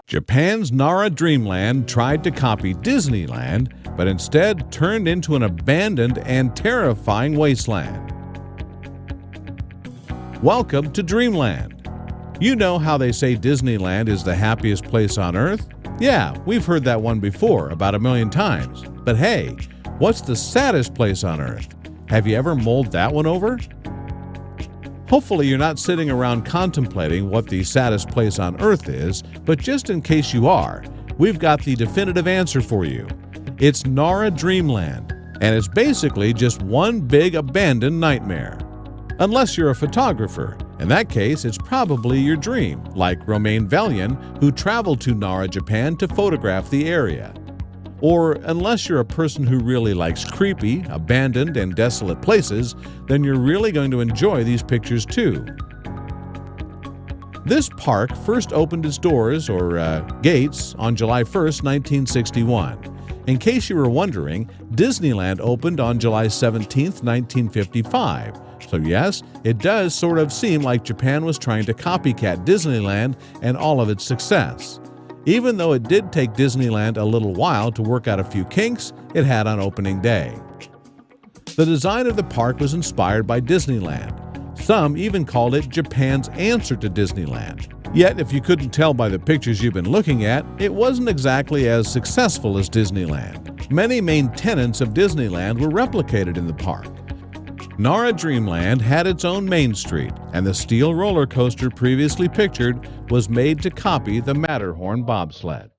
Japan's Nara Dreamland tried to copy Disneyland, but instead turned into an abandoned and terrifying wasteland. Welcome to Dreamland. You know how they say Disneyland is the happiest place on Earth? Yeah, we've heard that one before about 1,000,000 times. But hey, what's the saddest place on Earth? Have you ever mulled that one over? Hopefully you're not sitting around contemplating what the saddest place on Earth is, but just in case you are, we've got the definitive answer for you. It's Nara Dreamland, and it's basically just one big abandoned nightmare. Unless you're a photographer. In that case, it's probably your dream, like Romain Valian, who traveled to Nara, Japan to photograph the area. Or unless you're a person who really likes creepy, abandoned, and desolate places, then you're really going to enjoy these pictures too. This park first opened its doors, or gates, on July 1st, 1961. In case you were wondering, Disneyland opened on July 17th, 1955. So yes, it does sort of seem like Japan was trying to copycat Disneyland and all of its success. Even though it did take Disneyland a little while to work out a few kinks it had on opening day. The design of the park was inspired by Disneyland. Some even called it Japan's answer to Disneyland. Yet, if you couldn't tell by the pictures you've been looking at, it wasn't exactly as successful as Disneyland. Many main tenets of Disneyland were replicated in the park. Nara Dreamland had its own main street, and the steel roller coaster previously pictured was made to copy the Matterhorn bobsled.